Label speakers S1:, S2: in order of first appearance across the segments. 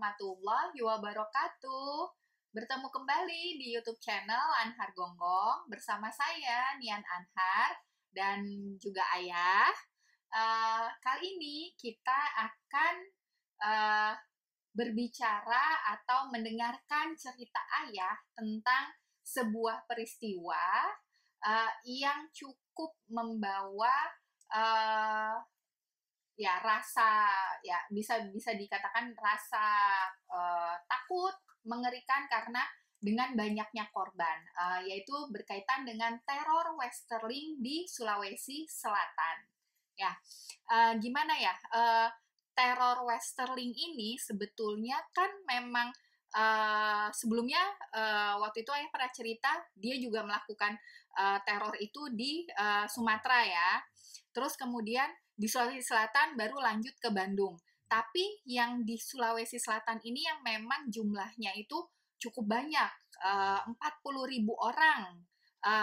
S1: warahmatullahi wabarakatuh. Bertemu kembali di YouTube channel Anhar Gonggong bersama saya Nian Anhar dan juga Ayah. Kali ini kita akan berbicara atau mendengarkan cerita Ayah tentang sebuah peristiwa yang cukup membawa rasa, ya bisa dikatakan rasa takut, mengerikan karena dengan banyaknya korban, yaitu berkaitan dengan teror Westerling di Sulawesi Selatan. Ya, gimana ya? Teror Westerling ini sebetulnya kan memang sebelumnya waktu itu Ayah pernah cerita dia juga melakukan teror itu di Sumatera ya. Terus kemudian di Sulawesi Selatan baru lanjut ke Bandung. Tapi yang di Sulawesi Selatan ini yang memang jumlahnya itu cukup banyak, 40.000 orang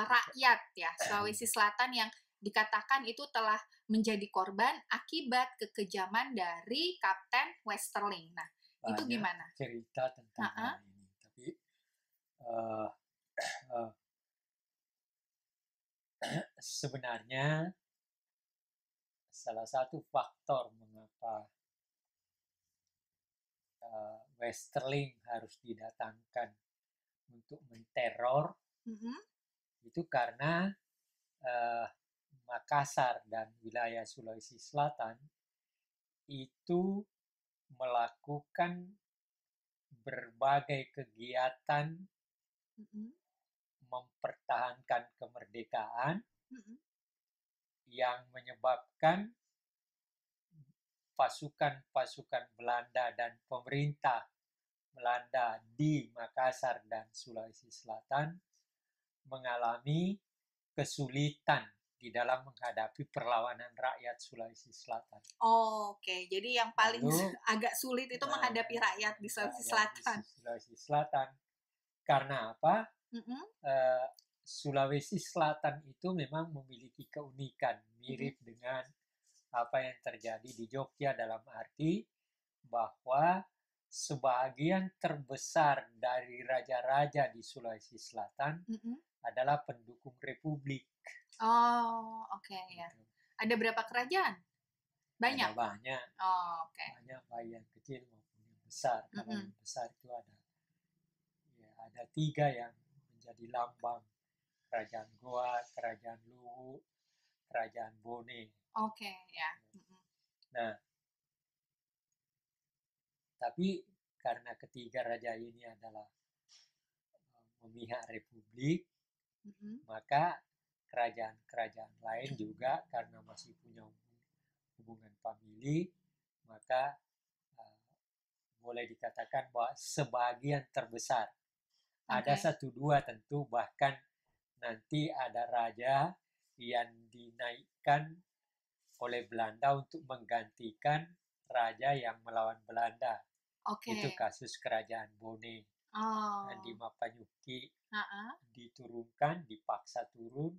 S1: rakyat ya Sulawesi Selatan yang dikatakan itu telah menjadi korban akibat kekejaman dari Kapten Westerling. Nah,
S2: banyak
S1: itu gimana?
S2: Cerita tentang hal ini, tapi sebenarnya salah satu faktor mengapa Westerling harus didatangkan untuk menteror itu karena Makassar dan wilayah Sulawesi Selatan itu melakukan berbagai kegiatan mempertahankan kemerdekaan yang menyebabkan pasukan-pasukan Belanda dan pemerintah Belanda di Makassar dan Sulawesi Selatan mengalami kesulitan di dalam menghadapi perlawanan rakyat Sulawesi Selatan.
S1: Oke, jadi yang paling agak sulit itu menghadapi rakyat di Sulawesi Selatan.
S2: Sulawesi Selatan. Karena apa? Sulawesi Selatan itu memang memiliki keunikan mirip dengan apa yang terjadi di Jogja, dalam arti bahwa sebagian terbesar dari raja-raja di Sulawesi Selatan adalah pendukung Republik.
S1: Oh, oke ya. Ada berapa kerajaan? Banyak.
S2: Ada banyak.
S1: Oh, oke.
S2: Banyak, baik yang kecil maupun yang besar. Kalau yang besar itu ada 3 yang menjadi lambang: Kerajaan Goa, Kerajaan Luwu, Kerajaan Bone.
S1: Oke, ya.
S2: Nah, tapi karena ketiga raja ini adalah memihak Republik, maka kerajaan-kerajaan lain juga karena masih punya hubungan famili, maka boleh dikatakan bahwa sebagian terbesar. Ada 1-2 tentu, bahkan nanti ada raja yang dinaikkan oleh Belanda untuk menggantikan raja yang melawan Belanda. Itu kasus Kerajaan Bone. Nandi Mapanyuki diturunkan, dipaksa turun,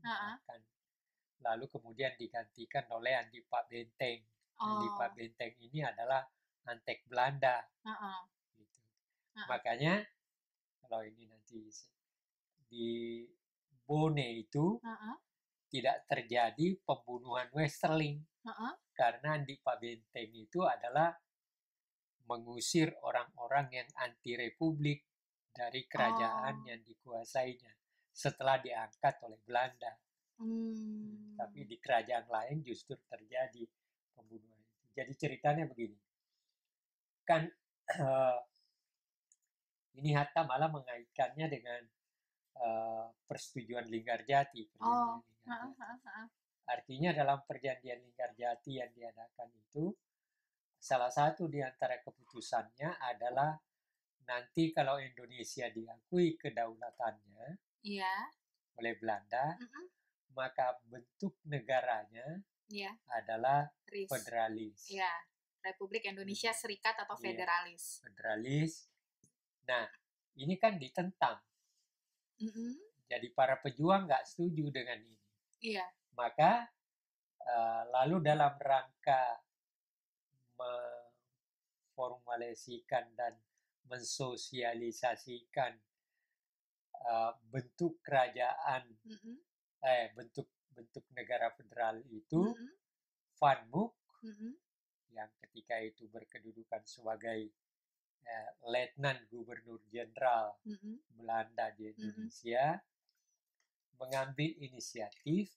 S2: lalu kemudian digantikan oleh Andi Pak Benteng. Andi Pak Benteng ini adalah antek Belanda. Gitu. Makanya kalau ini nanti di Bone itu tidak terjadi pembunuhan Westerling, karena Andi Pak Benteng itu adalah mengusir orang-orang yang anti Republik dari kerajaan yang dikuasainya setelah diangkat oleh Belanda. Tapi di kerajaan lain justru terjadi pembunuhan itu. Jadi ceritanya begini, kan ini Hatta malah mengaitkannya dengan persetujuan Linggarjati. Artinya dalam perjanjian Linggarjati yang diadakan itu, salah satu di antara keputusannya adalah nanti kalau Indonesia diakui kedaulatannya oleh Belanda, maka bentuk negaranya adalah federalis.
S1: Republik Indonesia Serikat atau federalis.
S2: Federalis. Nah, ini kan ditentang. Jadi para pejuang nggak setuju dengan ini. Maka lalu dalam rangka memformulasikan dan mensosialisasikan bentuk kerajaan,
S1: Mm-mm.
S2: bentuk negara federal itu,
S1: Mm-mm.
S2: Van Mook
S1: Mm-mm.
S2: yang ketika itu berkedudukan sebagai Letnan Gubernur Jenderal
S1: Mm-mm.
S2: Belanda di
S1: Mm-mm.
S2: Indonesia, mengambil inisiatif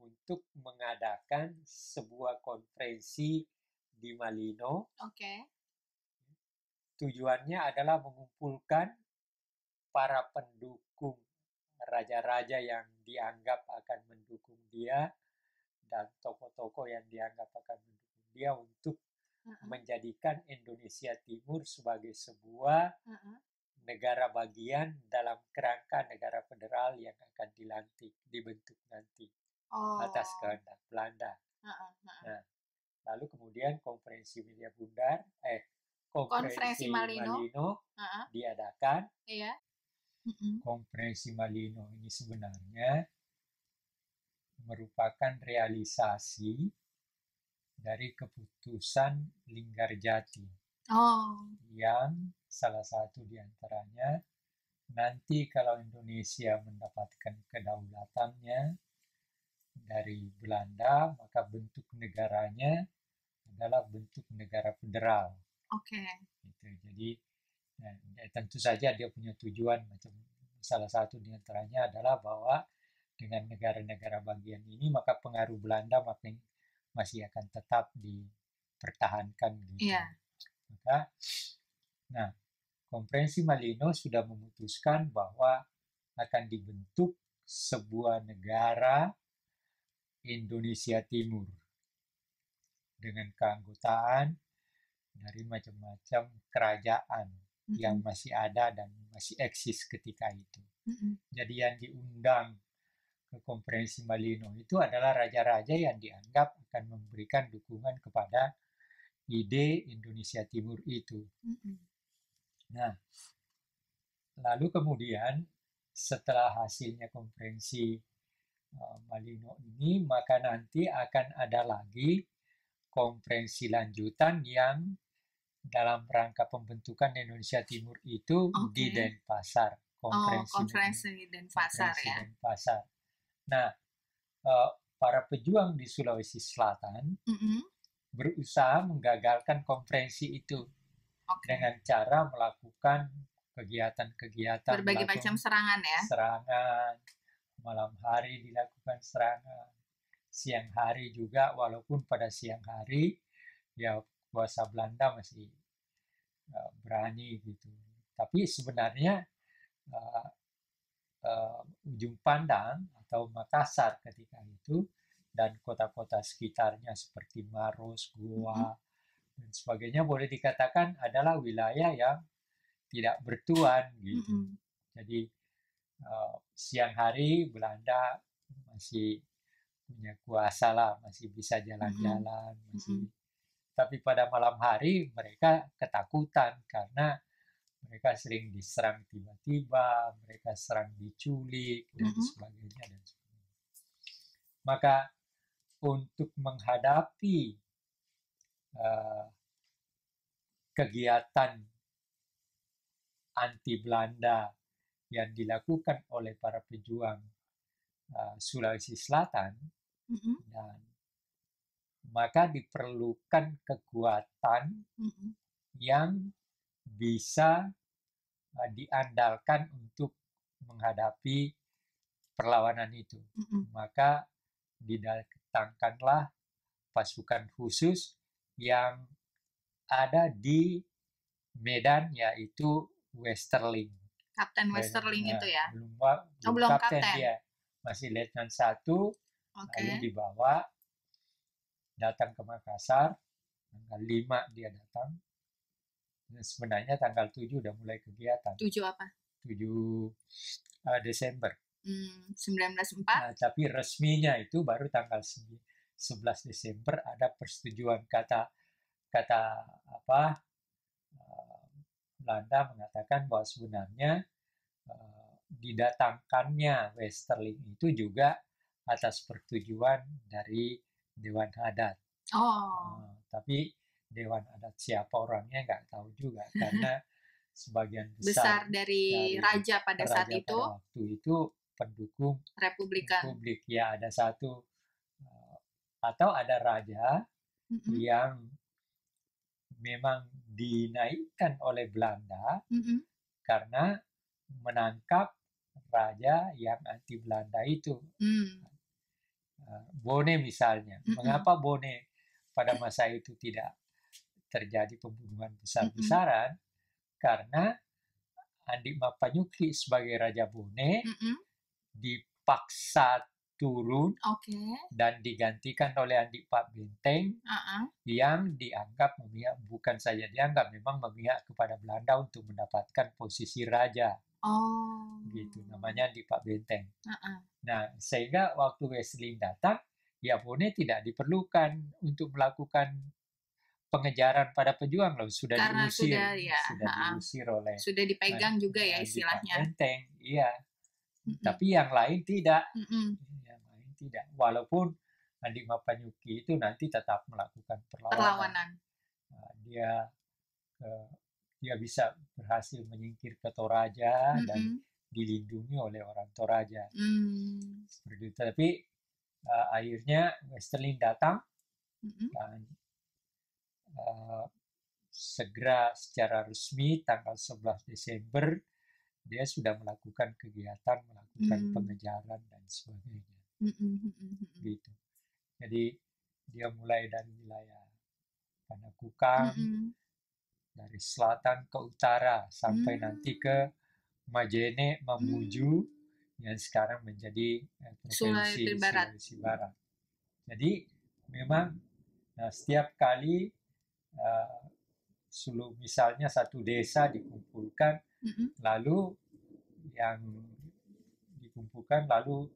S2: untuk mengadakan sebuah konferensi di Malino.
S1: Oke.
S2: Tujuannya adalah mengumpulkan para pendukung raja-raja yang dianggap akan mendukung dia dan tokoh-tokoh yang dianggap akan mendukung dia untuk
S1: Mm-mm.
S2: menjadikan Indonesia Timur sebagai sebuah
S1: Mm-mm.
S2: negara bagian dalam kerangka negara federal yang akan dibentuk nanti atas
S1: Oh.
S2: kehendak Belanda.
S1: Mm-mm. Mm-mm.
S2: Nah, lalu kemudian konferensi Media Bundar,
S1: Konferensi
S2: konferensi
S1: Malino.
S2: Malino
S1: Uh-uh.
S2: diadakan.
S1: Iya. Mm-mm.
S2: Konferensi Malino ini sebenarnya merupakan realisasi dari keputusan Linggarjati
S1: Oh.
S2: yang salah satu diantaranya nanti kalau Indonesia mendapatkan kedaulatannya dari Belanda, maka bentuk negaranya adalah bentuk negara federal.
S1: Oke.
S2: Gitu. Jadi tentu saja dia punya tujuan macam salah satu diantaranya adalah bahwa dengan negara-negara bagian ini maka pengaruh Belanda makin masih akan tetap dipertahankan gitu.
S1: Iya.
S2: Maka, nah, konferensi Malino sudah memutuskan bahwa akan dibentuk sebuah negara Indonesia Timur dengan keanggotaan dari macam-macam kerajaan yang masih ada dan masih eksis ketika itu. Jadi yang diundang ke konferensi Malino itu adalah raja-raja yang dianggap akan memberikan dukungan kepada ide Indonesia Timur itu. Nah, lalu kemudian setelah hasilnya konferensi Malino ini, maka nanti akan ada lagi konferensi lanjutan yang dalam rangka pembentukan Indonesia Timur itu di Denpasar.
S1: Konferensi Denpasar ya.
S2: Denpasar. Nah, para pejuang di Sulawesi Selatan berusaha menggagalkan konferensi itu dengan cara melakukan kegiatan-kegiatan
S1: berbagai macam serangan ya.
S2: Serangan, malam hari dilakukan serangan, siang hari juga, walaupun pada siang hari ya kuasa Belanda masih berani gitu. Tapi sebenarnya Ujung Pandang atau Makassar ketika itu dan kota-kota sekitarnya seperti Maros, Goa, dan sebagainya boleh dikatakan adalah wilayah yang tidak bertuan gitu. Jadi siang hari Belanda masih punya kuasa lah, masih bisa jalan-jalan, tapi pada malam hari mereka ketakutan karena mereka sering diserang tiba-tiba, mereka sering diculik dan sebagainya dan sebagainya. Maka untuk menghadapi kegiatan anti Belanda yang dilakukan oleh para pejuang Sulawesi Selatan, dan maka diperlukan kekuatan yang bisa diandalkan untuk menghadapi perlawanan itu. Maka didatangkanlah pasukan khusus yang ada di Medan, yaitu Westerling.
S1: Kapten Westerling itu ya?
S2: Belum kapten dia. Masih Letnan 1, lalu dibawa datang ke Makassar, tanggal 5 dia datang. Sebenarnya tanggal 7 udah mulai kegiatan.
S1: 7 apa?
S2: 7 Desember.
S1: 1904.
S2: Tapi resminya itu baru tanggal 11 Desember ada persetujuan kata Belanda mengatakan bahwa sebenarnya didatangkannya Westerling itu juga atas persetujuan dari Dewan Adat. Tapi Dewan Adat siapa orangnya nggak tahu juga karena sebagian
S1: besar
S2: besar
S1: dari
S2: dari
S1: raja pada saat
S2: raja
S1: itu
S2: pada waktu itu pendukung
S1: Republikan.
S2: Republik. Ya, ada satu atau ada raja
S1: Mm-mm,
S2: yang memang dinaikkan oleh Belanda
S1: mm-mm,
S2: karena menangkap raja yang anti Belanda itu.
S1: mm,
S2: Bone misalnya.
S1: mm-mm,
S2: Mengapa Bone pada masa itu tidak terjadi pembunuhan
S1: mm-mm.
S2: besar-besaran? Karena Andi Mapanyuki sebagai Raja Bone
S1: Mm-mm.
S2: dipaksa turun
S1: Oke.
S2: dan digantikan oleh Andi Pak Benteng
S1: Uh-uh.
S2: yang dianggap memihak, bukan saja dianggap, memang memihak kepada Belanda untuk mendapatkan posisi raja.
S1: Oh.
S2: Gitu, namanya Andi Pak Benteng.
S1: Uh-uh.
S2: Nah, sehingga waktu Wesseling datang, ya Bone tidak diperlukan untuk melakukan pengejaran pada pejuang loh, sudah
S1: Karena
S2: diusir,
S1: sudah
S2: diusir oleh
S1: sudah dipegang juga ya
S2: Andi Pak
S1: istilahnya.
S2: Benteng, iya.
S1: Mm-mm.
S2: Tapi yang lain tidak.
S1: Mm-mm.
S2: Yang lain tidak. Walaupun Andi Mapanyuki itu nanti tetap melakukan perlawanan.
S1: Perlawanan.
S2: Nah, dia bisa berhasil menyingkir ke Toraja dan
S1: Mm-mm.
S2: dilindungi oleh orang Toraja.
S1: Mm.
S2: Seperti itu. Tapi akhirnya Westerling datang
S1: Mm-mm.
S2: dan segera secara resmi tanggal 11 Desember dia sudah melakukan kegiatan, melakukan pengejaran dan sebagainya. Gitu. Jadi dia mulai dari wilayah Panakukang, dari selatan ke utara sampai nanti ke Majene, Mamuju yang sekarang menjadi provinsi Sulawesi Barat. Jadi memang setiap kali misalnya satu desa dikumpulkan, lalu yang dikumpulkan, lalu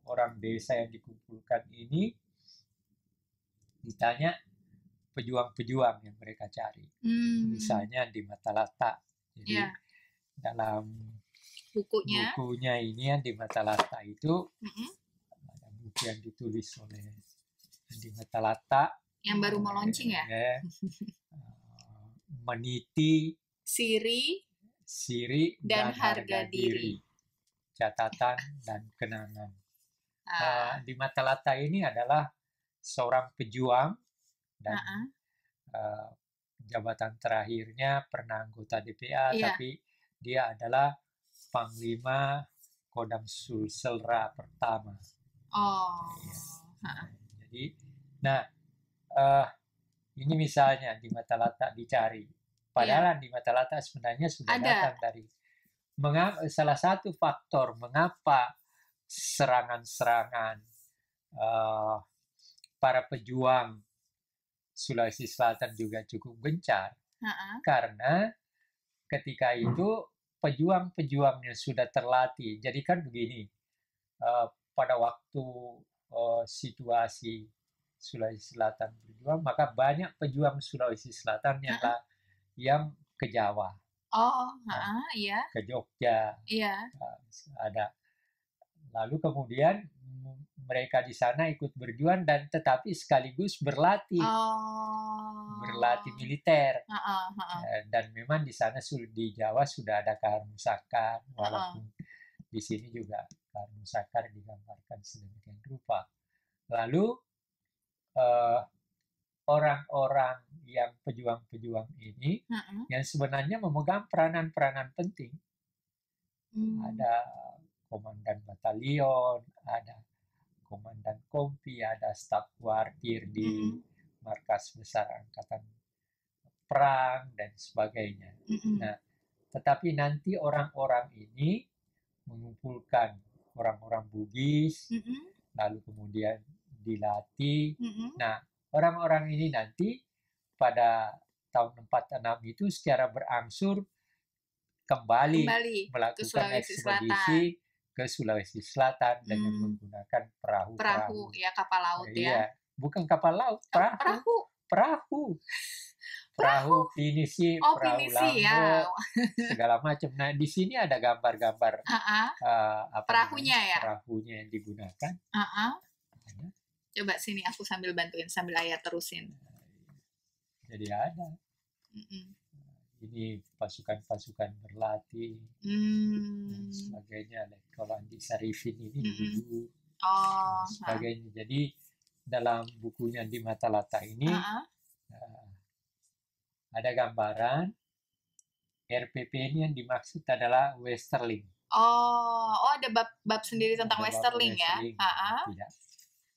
S2: orang desa yang dikumpulkan ini ditanya pejuang-pejuang yang mereka cari. Misalnya di Matalata. Jadi dalam bukunya ini yang di Matalata itu ada buku yang ditulis oleh di Matalata
S1: yang baru mau launching ya.
S2: Meniti,
S1: Siri dan harga diri.
S2: Catatan dan kenangan. Di Matalata ini adalah seorang pejuang dan jabatan terakhirnya pernah anggota DPA, tapi dia adalah Panglima Kodam Sulselra pertama.
S1: Oh.
S2: Jadi, ini misalnya di Matalata dicari. Padahal di Matalata sebenarnya sudah datang dari. Salah satu faktor mengapa serangan-serangan para pejuang Sulawesi Selatan juga cukup gencar, karena ketika itu pejuang-pejuangnya sudah terlatih. Jadi kan begini, pada waktu situasi Sulawesi Selatan berjuang, maka banyak pejuang Sulawesi Selatan yang ke Jawa. Ke Jogja, ada. Lalu kemudian mereka di sana ikut berjuang dan tetapi sekaligus berlatih militer. Dan memang di sana di Jawa sudah ada Karmusakar, walaupun di sini juga Karmusakar digambarkan sedemikian rupa. Lalu orang-orang yang pejuang-pejuang ini yang sebenarnya memegang peranan-peranan penting. Ada komandan batalion, ada komandan kompi, ada staf kuartir di markas besar angkatan perang dan sebagainya. Nah, tetapi nanti orang-orang ini mengumpulkan orang-orang Bugis, lalu kemudian dilatih. Nah, orang-orang ini nanti pada tahun 46 itu secara berangsur kembali melakukan ekspedisi ke Sulawesi Selatan dengan menggunakan perahu.
S1: Ya, kapal laut ya.
S2: Bukan kapal laut, perahu pinisi, perahu lambo, segala macam. Nah, di sini ada gambar-gambar
S1: perahunya ya.
S2: Perahunya yang digunakan.
S1: Coba sini aku sambil bantuin, sambil ayah terusin.
S2: Jadi ada. ini pasukan-pasukan berlatih dan
S1: Hmm.
S2: sebagainya. Kalau Andi Sarifin ini
S1: Mm-mm.
S2: dulu
S1: Oh,
S2: dan sebagainya. Jadi dalam bukunya Di Mata Lata ini ada gambaran RPP ini yang dimaksud adalah Westerling.
S1: oh, ada bab sendiri tentang
S2: Ada bab
S1: Westerling ya?
S2: Tidak.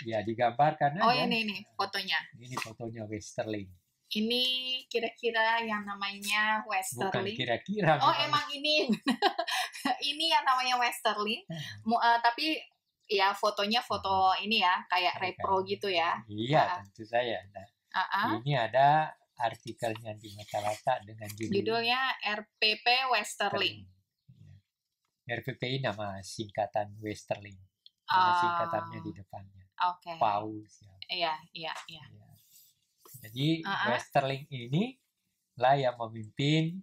S2: Ya, digambarkan
S1: Oh,
S2: aja.
S1: ini fotonya.
S2: Ini fotonya Westerling.
S1: Ini kira-kira yang namanya
S2: Bukan
S1: Westerling.
S2: kira-kira.
S1: Oh, emang ini ini yang namanya Westerling. Tapi ya fotonya foto ini ya, kayak repro gitu ya.
S2: Iya, tentu saja. Nah, ini ada artikelnya di Mata Lata dengan
S1: judulnya RPP Westerling.
S2: RPP ini nama singkatan Westerling. Nama singkatannya di depannya.
S1: Oke.
S2: Paus.
S1: Iya.
S2: Jadi Westerling ini lah yang memimpin.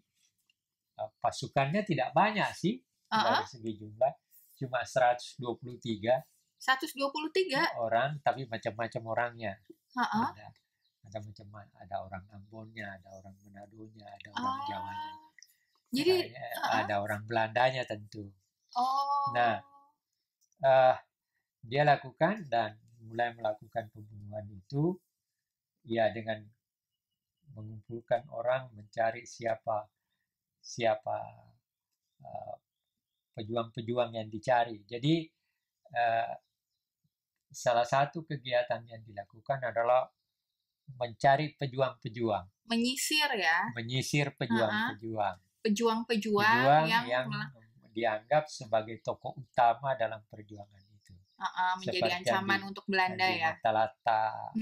S2: Pasukannya tidak banyak sih dari segi jumlah, cuma 123 orang, tapi macam-macam orangnya. Ada macam-macam, ada orang Ambonnya, ada orang Manadonya, ada orang Jawanya. Jadi ada orang Belandanya tentu. Nah, dia lakukan dan mulai melakukan pembunuhan itu ya dengan mengumpulkan orang, mencari siapa pejuang-pejuang yang dicari. Jadi salah satu kegiatan yang dilakukan adalah mencari pejuang-pejuang.
S1: Menyisir ya?
S2: Menyisir pejuang-pejuang.
S1: Pejuang-pejuang yang
S2: dianggap sebagai tokoh utama dalam perjuangan itu.
S1: Menjadi ancaman untuk Belanda ya?
S2: Mata Lata,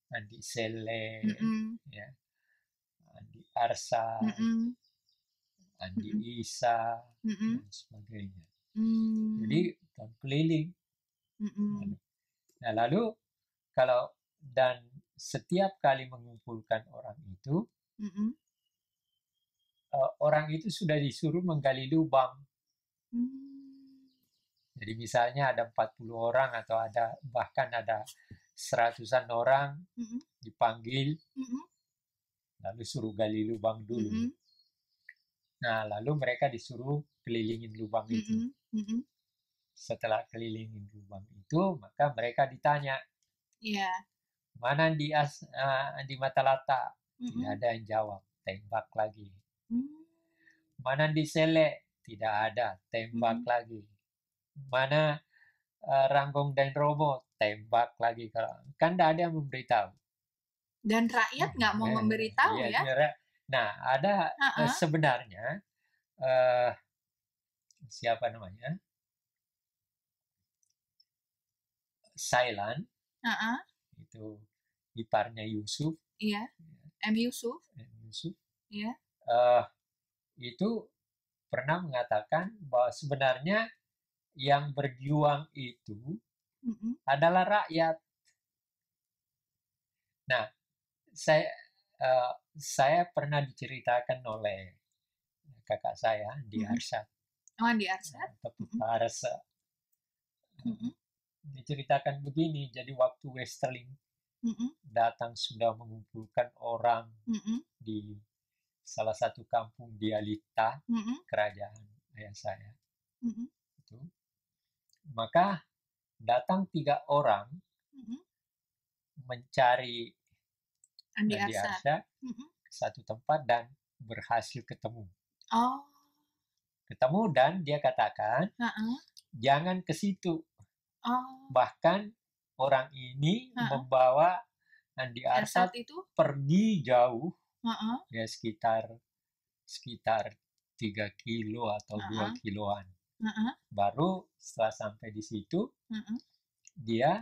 S2: Andi Sele, ya, Andi Arsa, Andi Isa, dan sebagainya. Jadi keliling. Nah, lalu dan setiap kali mengumpulkan orang itu, orang itu sudah disuruh menggali lubang. Jadi misalnya ada 40 orang atau bahkan ada 100-an orang dipanggil, lalu suruh gali lubang dulu. Nah, lalu mereka disuruh kelilingin lubang itu. Setelah kelilingin lubang itu, maka mereka ditanya, mana di Mata Lata? Tidak ada yang jawab, tembak lagi. Mana di Sele? Tidak ada, tembak lagi. Mana Ranggong dan Romo? Tembak lagi. Kan tidak ada yang memberitahu.
S1: Dan rakyat nggak mau memberitahu ya?
S2: Nah, ada sebenarnya siapa namanya? Sailan. Itu iparnya Yusuf.
S1: Iya. M. Yusuf. Iya.
S2: Itu pernah mengatakan bahwa sebenarnya yang berjuang itu adalah rakyat. Nah, saya pernah diceritakan oleh kakak saya, Andi Arsyad.
S1: Andi Arsyad.
S2: Arsa. Diceritakan begini, jadi waktu Westerling datang sudah mengumpulkan orang di salah satu kampung di Alita, kerajaan ayah saya. Itu. Maka datang 3 orang mencari Andi Arsyad ke satu tempat dan berhasil ketemu. Ketemu dan dia katakan, jangan ke situ. Bahkan orang ini membawa Andi Arsyad itu pergi jauh, ya sekitar 3 kilo atau 2 kiloan. Baru setelah sampai di situ, dia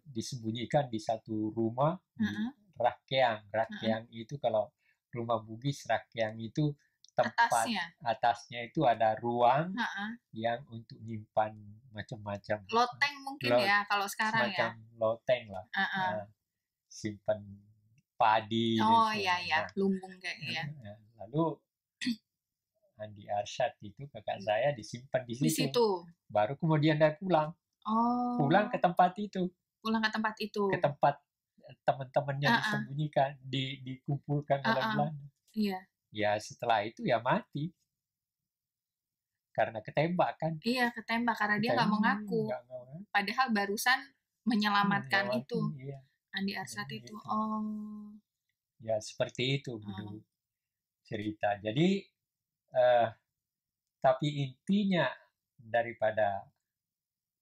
S2: disembunyikan di satu rumah di Rakyang. Rakyang itu kalau rumah Bugis, Rakyang itu tempat atasnya itu ada ruang yang untuk nyimpan macam-macam.
S1: Loteng mungkin ya kalau sekarang
S2: semacam loteng lah. Simpan padi.
S1: Iya, lumbung kayaknya.
S2: Lalu Andi Arsyad itu kakak saya disimpan di situ. Baru kemudian dia pulang. Pulang ke tempat itu. Ke tempat teman-temannya disembunyikan, dikumpulkan oleh Belanda.
S1: Iya.
S2: Ya setelah itu ya mati karena ketembak kan.
S1: Iya, ketembak karena dia
S2: Kita
S1: nggak mau ngaku.
S2: nggak mau kan?
S1: Padahal barusan menyelamatkan itu,
S2: Melewati, iya.
S1: Andi
S2: Ya,
S1: Arsat itu.
S2: gitu.
S1: Oh.
S2: Ya seperti itu
S1: Oh.
S2: dulu cerita. Jadi eh, tapi intinya daripada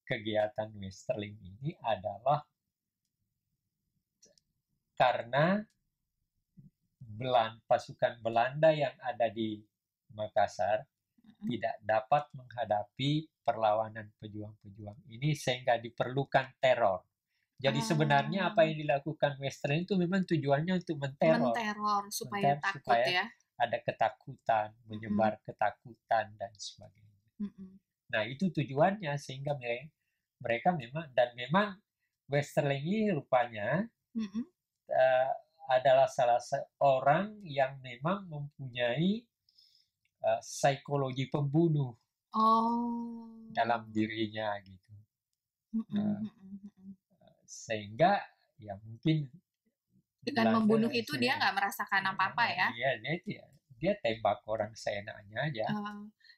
S2: kegiatan Westerling ini adalah karena pasukan Belanda yang ada di Makassar
S1: Mm-mm.
S2: tidak dapat menghadapi perlawanan pejuang-pejuang ini sehingga diperlukan teror. Jadi sebenarnya apa yang dilakukan Western itu memang tujuannya untuk menteror,
S1: Menteror supaya takut
S2: supaya
S1: ya.
S2: ada ketakutan,
S1: Mm-mm.
S2: menyebar ketakutan dan sebagainya.
S1: Mm-mm.
S2: Nah itu tujuannya sehingga mereka memang Westerling ini rupanya
S1: Mm-mm.
S2: adalah salah seorang yang memang mempunyai psikologi pembunuh
S1: Oh.
S2: dalam dirinya gitu.
S1: Mm-mm. Mm-mm.
S2: Sehingga ya mungkin
S1: Dengan
S2: Belanda
S1: membunuh itu dia nggak merasakan apa-apa ya.
S2: dia tembak orang seenaknya aja.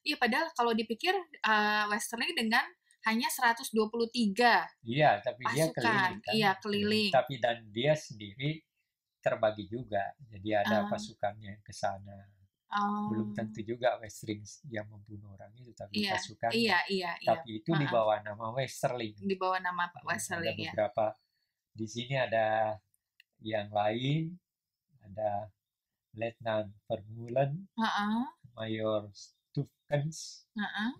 S1: Iya, padahal kalau dipikir Westerling dengan hanya 123
S2: Iya, tapi dia
S1: pasukan,
S2: keliling kan.
S1: iya keliling.
S2: Tapi dan dia sendiri terbagi juga. Jadi ada
S1: Uh,
S2: pasukannya yang ke sana. Belum
S1: oh,
S2: tentu juga Westerling yang membunuh orang itu, tapi
S1: iya,
S2: pasukannya.
S1: iya, iya, iya.
S2: Tapi itu di bawah nama Westerling.
S1: Di bawah nama Pak
S2: Ada
S1: Westerling ya.
S2: beberapa di sini ada yang lain, ada Letnan Vermeulen,
S1: Uh-uh,
S2: Mayor Stufkens,
S1: uh-uh.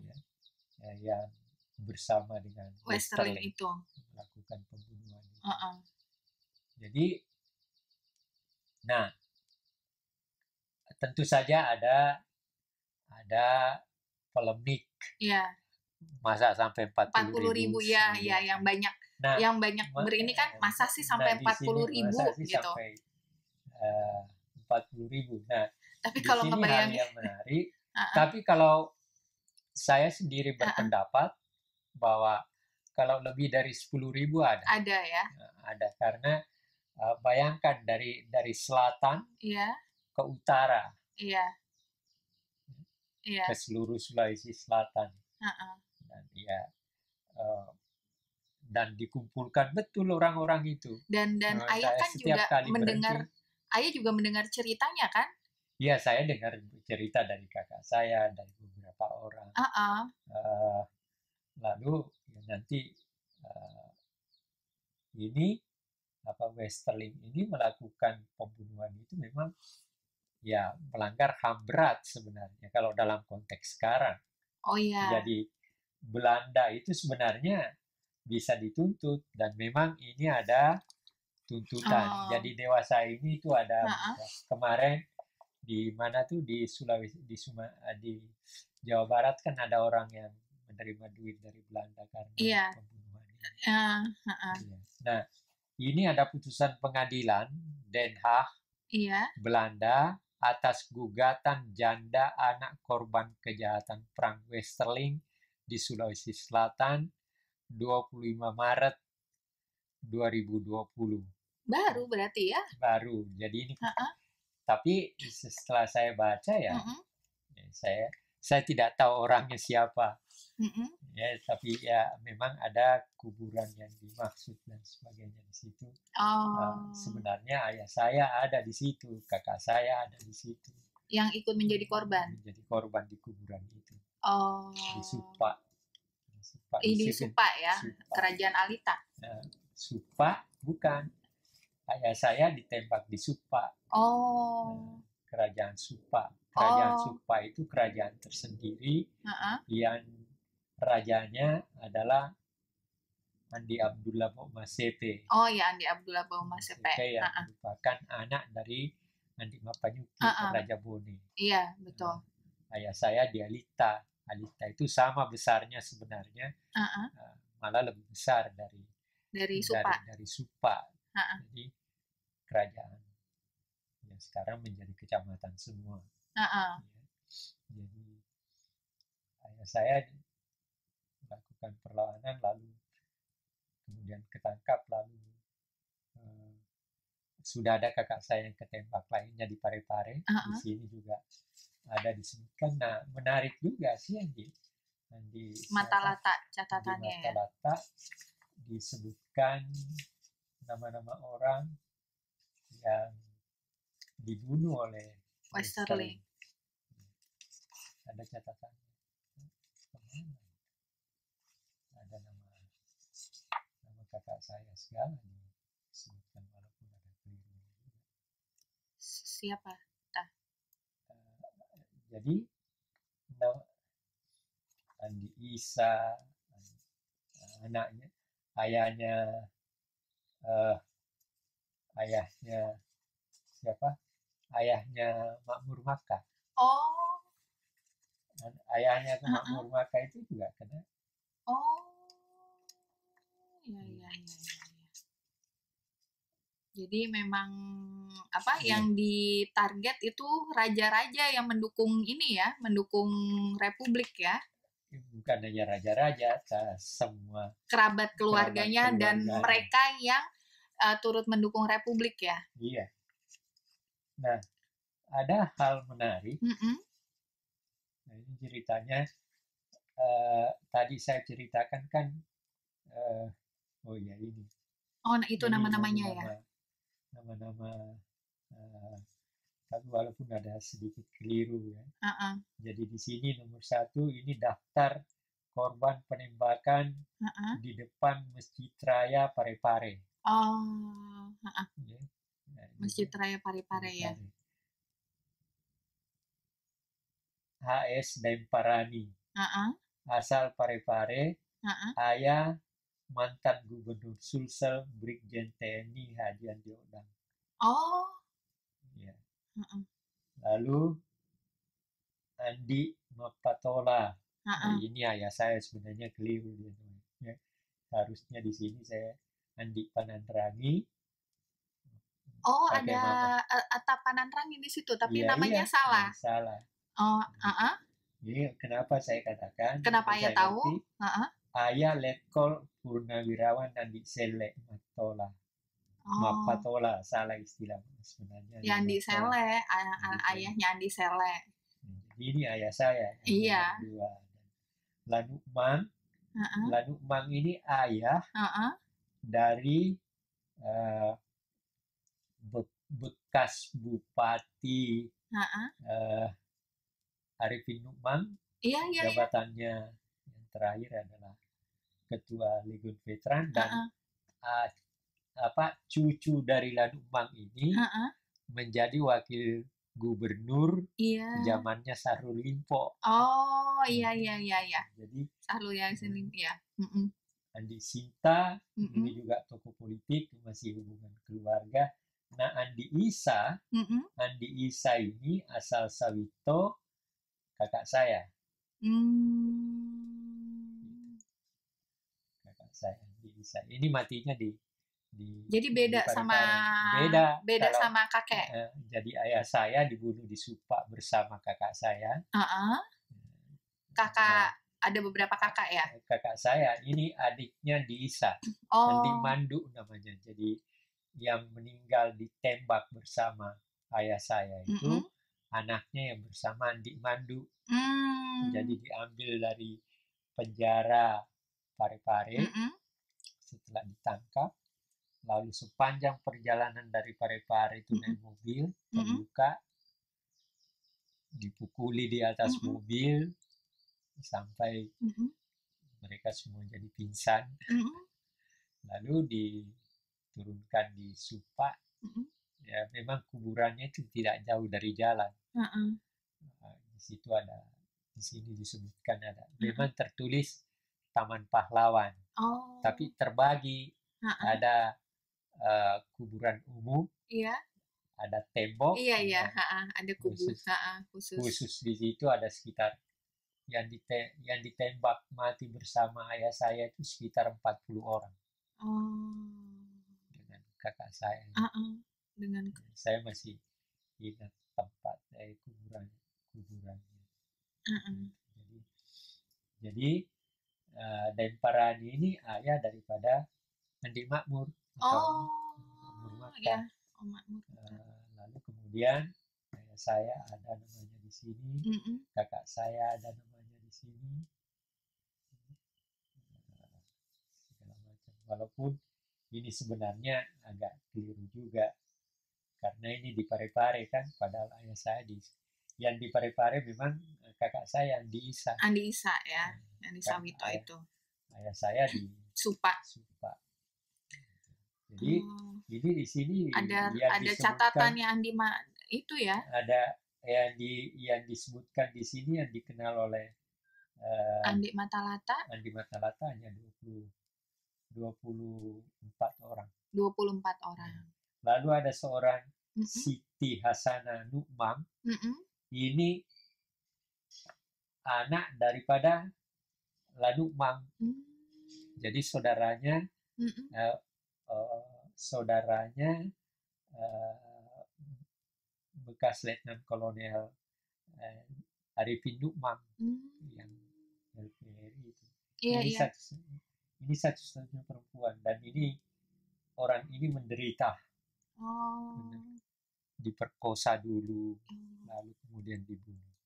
S2: yang bersama dengan
S1: Westerling
S2: Westerling
S1: itu.
S2: melakukan pembunuhan itu.
S1: Uh-uh.
S2: Jadi, nah tentu saja ada polemik.
S1: Iya.
S2: Masa sampai
S1: 40.000
S2: 40.000?
S1: ya, ya yang banyak
S2: Nah,
S1: berini kan masa sih sampai
S2: di sini
S1: 40.000
S2: masa sih
S1: gitu.
S2: sampai 40.000. Nah,
S1: Tapi
S2: di
S1: kalau
S2: sini hal
S1: ngebayangin,
S2: yang menarik.
S1: uh-uh,
S2: Tapi kalau saya sendiri
S1: uh-uh,
S2: berpendapat bahwa kalau lebih dari 10.000 ada.
S1: ada ya.
S2: Ada karena bayangkan dari selatan
S1: Iya,
S2: ke utara
S1: iya, iya.
S2: ke seluruh Sulawesi Selatan
S1: Uh-uh.
S2: dan ya eh, dan dikumpulkan betul orang-orang itu.
S1: Dan ayah
S2: Saya
S1: kan
S2: setiap
S1: juga
S2: kali
S1: mendengar,
S2: berhenti,
S1: ayah juga mendengar ceritanya kan?
S2: ya saya dengar cerita dari kakak saya, dari beberapa orang.
S1: Uh-uh.
S2: Eh, Lalu ya nanti eh, ini Westerling ini melakukan pembunuhan itu memang ya melanggar HAM berat sebenarnya kalau dalam konteks sekarang.
S1: Oh iya.
S2: Jadi Belanda itu sebenarnya bisa dituntut dan memang ini ada tuntutan.
S1: Oh.
S2: Jadi dewasa ini itu ada
S1: Uh-uh.
S2: kemarin di mana tuh di Sulawesi di Jawa Barat kan ada orang yang menerima duit dari Belanda karena
S1: Iya.
S2: pembunuhan ini.
S1: Uh-uh.
S2: Iya. Nah, ini ada putusan pengadilan Den Haag
S1: Iya.
S2: Belanda atas gugatan janda anak korban kejahatan perang Westerling di Sulawesi Selatan 25 Maret 2020.
S1: Baru berarti ya?
S2: Baru. Jadi ini
S1: Uh-uh.
S2: tapi setelah saya baca ya,
S1: Uh-uh.
S2: saya tidak tahu orangnya siapa.
S1: Uh-uh.
S2: Ya, tapi ya memang ada kuburan yang dimaksud dan sebagainya di situ.
S1: Oh.
S2: Sebenarnya ayah saya ada di situ, kakak saya ada di situ.
S1: Yang ikut menjadi korban.
S2: Menjadi korban di kuburan itu.
S1: Oh.
S2: Di Supa.
S1: Di Supa ya,
S2: Supa.
S1: Kerajaan Alita.
S2: Supa bukan. Ayah saya ditembak di Supa.
S1: Oh.
S2: Kerajaan Supa. Kerajaan Supa itu kerajaan tersendiri yang rajanya adalah Andi Abdullah Masepe.
S1: Oh ya, Andi Abdullah Masepe.
S2: Yang merupakan anak dari Andi Mapanyuki, Raja Bone.
S1: Iya, betul.
S2: Ayah saya di Alita. Alita itu sama besarnya sebenarnya, malah lebih besar dari
S1: Supa.
S2: Dari Supa. Jadi kerajaan yang sekarang menjadi kecamatan semua. Ya. Jadi ayah saya melakukan perlawanan lalu kemudian ketangkap lalu sudah ada kakak saya yang ketembak lainnya di Parepare. Di sini juga ada disebutkan. Nah, menarik juga sih yang di
S1: Matalata
S2: di
S1: catatannya ya.
S2: Matalata disebutkan nama-nama orang yang dibunuh oleh
S1: Westerling.
S2: Ada catatan. Ada nama kakak saya segala disebutkan walaupun ada keliru.
S1: Siapa?
S2: Jadi Andi Isa, anaknya, ayahnya siapa? Ayahnya Makmur Makkah.
S1: Oh.
S2: Ayahnya ke Makmur Makkah itu juga kena.
S1: Oh. Ya. Jadi memang yang ditarget itu raja-raja yang mendukung ini ya, mendukung Republik ya.
S2: Bukan hanya raja-raja, semua
S1: kerabat keluarganya dan mereka yang turut mendukung Republik ya.
S2: Iya. Nah, ada hal menarik. Nah, ini ceritanya tadi saya ceritakan kan. Oh ya ini.
S1: Oh, nah itu nama-namanya ya.
S2: Nama-nama. Tapi walaupun ada sedikit keliru ya. Jadi di sini nomor 1 ini daftar korban penembakan di depan Masjid Raya Parepare.
S1: Oh,
S2: Ya. Nah,
S1: Masjid Raya Parepare ya.
S2: HS Daimparani, asal Parepare, ayah mantan Gubernur Sulsel Brigjen TNI Haji Andi Odang.
S1: Oh.
S2: Ya. Lalu Andi Mapatola. Ini ayah saya sebenarnya keliru ya. Harusnya di sini saya Andi Panandrangi.
S1: Oh, ada Atta Panandrangi di situ, tapi namanya salah.
S2: Salah.
S1: Oh,
S2: Jadi kenapa saya katakan?
S1: Kenapa ayah tahu?
S2: Ayah Letkol Purnawirawan Andi Sele Matola. Mapatola, salah istilah sebenarnya.
S1: Andi Sele, ayahnya Andi Sele.
S2: Jadi ini ayah saya.
S1: Iya.
S2: Lanukmang. Lanukmang ini ayah dari bekas Bupati Arifin Nukmang. Jabatannya yang terakhir adalah Ketua Legiun Veteran dan cucu dari Lanukmang ini menjadi wakil gubernur zamannya Syahrul Limpo.
S1: Oh, iya.
S2: Jadi
S1: Syahrul Yassin Limpo ya.
S2: Andi Sinta ini juga tokoh politik, masih hubungan keluarga. Nah, Andi Isa ini asal Sawito, kakak saya. Kakak saya Andi Isa. Ini matinya
S1: jadi beda sama sama kakek.
S2: Jadi ayah saya dibunuh di Supa bersama kakak saya.
S1: Kakak ada beberapa kakak ya?
S2: Kakak saya ini adiknya di Isa. Andi Mandu namanya. Jadi yang meninggal ditembak bersama ayah saya itu anaknya yang bersama Andi Mandu. Jadi diambil dari penjara Parepare setelah ditangkap. Lalu sepanjang perjalanan dari Parepare itu naik mobil, terluka, dipukuli di atas mobil, sampai mereka semua jadi pingsan. Lalu diturunkan di Supa. Ya, memang kuburannya itu tidak jauh dari jalan. Di situ ada, di sini disebutkan ada. Memang tertulis Taman Pahlawan, tapi terbagi. Ada kuburan umum, ada tembok,
S1: ada
S2: khusus di situ ada sekitar yang ditembak mati bersama ayah saya itu sekitar 40 orang. Dengan kakak saya. Saya masih ingat tempat kuburannya. Jadi Daimparani ini ayah daripada Andi Makmur.
S1: Ya. Oh, makmur.
S2: Lalu kemudian saya ada namanya di sini, kakak saya ada namanya di sini, segala macam. Walaupun ini sebenarnya agak keliru juga, karena ini di Parepare kan, padahal ayah saya yang di Parepare memang kakak saya yang di Isa.
S1: Andi Isa ya, yang di
S2: Kan
S1: Sawito itu.
S2: Ayah saya di
S1: Supa.
S2: Jadi ini di sini
S1: ada
S2: yang
S1: catatannya Andi itu ya.
S2: Ada yang disebutkan di sini yang dikenal oleh
S1: Andi Matalata.
S2: Andi Matalata hanya 24 orang.
S1: 24 orang.
S2: Lalu ada seorang Siti Hasana Nukmam. Ini anak daripada Lanukmam. Jadi saudaranya bekas Letnan Kolonel Arifin Nukmam yang LPRI itu. Ini satu-satunya perempuan, dan orang ini menderita. Diperkosa dulu, lalu kemudian dibunuh.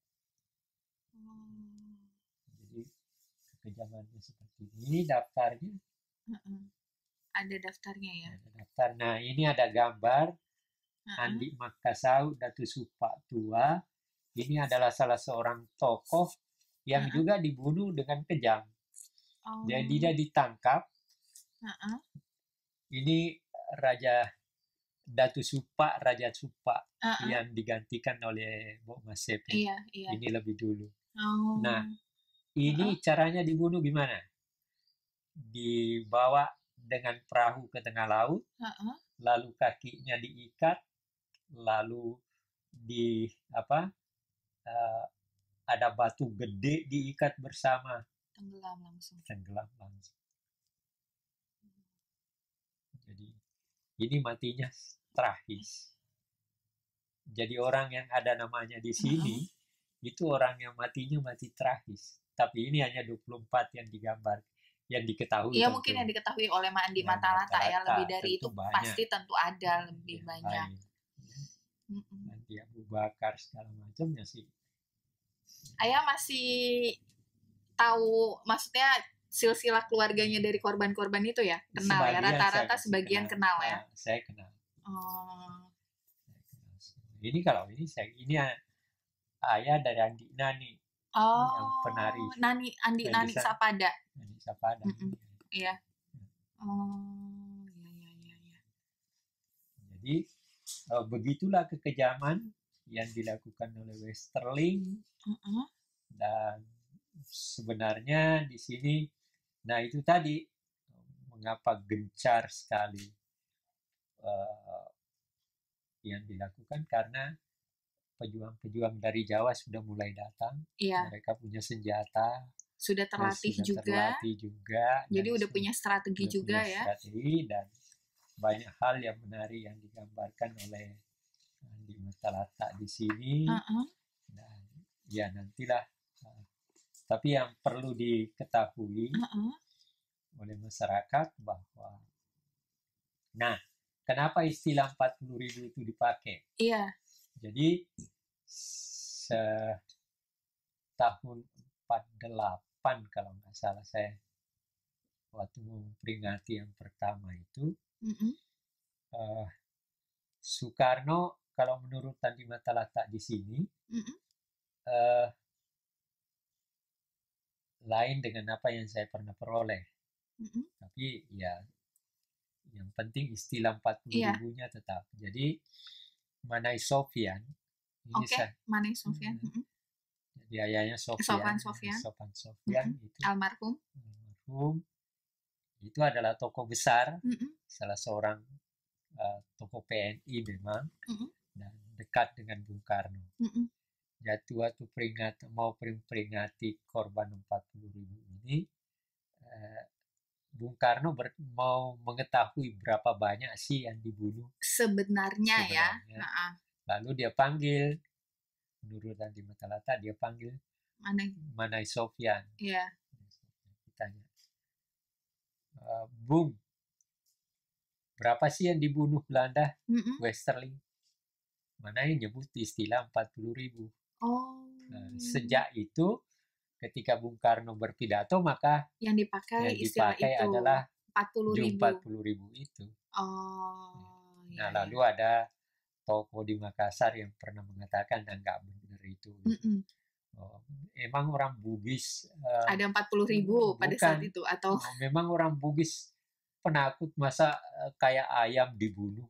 S2: Jadi kekejamannya seperti ini. Ini daftarnya.
S1: Ada daftarnya ya.
S2: Ada daftar. Nah, ini ada gambar Andi Makassau Datu Supa Tua. Ini adalah salah seorang tokoh yang juga dibunuh dengan kejam. Jadi dia ditangkap. Ini Raja Datu Supa, Raja Supa yang digantikan oleh Mbok Masep. Ini lebih dulu. Nah, ini caranya dibunuh gimana? Dibawa dengan perahu ke tengah laut, lalu kakinya diikat, lalu ada batu gede diikat bersama.
S1: Tenggelam langsung.
S2: Jadi ini matinya tragis. Jadi orang yang ada namanya di sini itu orang yang matinya mati tragis. Tapi ini hanya 24 yang digambar, yang diketahui.
S1: Iya, mungkin yang diketahui oleh Andi Matalata ya, lebih dari itu
S2: banyak.
S1: Pasti tentu ada lebih banyak.
S2: Nanti Abu Bakar segala macamnya sih.
S1: Ayah masih tahu, maksudnya silsilah keluarganya dari korban-korban itu ya? Kenal sebagian ya, rata-rata sebagian kenal ya?
S2: Saya kenal. Ini ayah dari Andi Nani. Yang penari.
S1: Andi Sapada.
S2: Andi Sapada.
S1: Iya. Iya.
S2: Jadi begitulah kekejaman yang dilakukan oleh Westerling. Dan sebenarnya di sini, nah itu tadi mengapa gencar sekali yang dilakukan, karena pejuang-pejuang dari Jawa sudah mulai datang. Mereka punya senjata,
S1: sudah terlatih juga. Jadi udah punya strategi juga ya.
S2: Dan banyak hal yang menarik yang digambarkan oleh Andi Matalata di sini. Dan ya nantilah. Tapi yang perlu diketahui oleh masyarakat bahwa, nah, kenapa istilah 40.000 itu dipakai?
S1: Iya.
S2: Jadi tahun 48 kalau nggak salah saya, waktu memperingati yang pertama itu, Soekarno, kalau menurut Andi Matalata di sini, lain dengan apa yang saya pernah peroleh. Tapi ya yang penting istilah 40.000-nya tetap. Jadi Manai Sofyan.
S1: Manai Sofyan.
S2: Jadi ayahnya Sofian itu
S1: almarhum.
S2: Itu adalah tokoh besar, salah seorang tokoh PNI memang, dan dekat dengan Bung Karno. Jadi waktu mau peringati korban 40.000 ini, Bung Karno mau mengetahui berapa banyak sih yang dibunuh
S1: sebenarnya. Ya.
S2: Lalu dia panggil, menurut Andi Matalata, dia panggil Manai Sofyan.
S1: Iya.
S2: Ditanya, Bung, Berapa sih yang dibunuh Belanda?
S1: Mm-mm.
S2: Westerling. Mana yang nyebut istilah 40.000.
S1: Oh,
S2: Sejak itu, ketika Bung Karno berpidato, maka
S1: yang dipakai
S2: yang
S1: istilah
S2: dipakai
S1: itu
S2: adalah
S1: 40.000.
S2: 40.000 itu.
S1: Oh,
S2: Nah,
S1: ya,
S2: lalu
S1: ya.
S2: ada tokoh di Makassar yang pernah mengatakan, nah, nggak benar itu.
S1: Mm-mm.
S2: Oh, emang orang Bugis
S1: Ada 40.000 pada saat
S2: bukan,
S1: itu atau
S2: memang orang Bugis penakut, masa kayak ayam dibunuh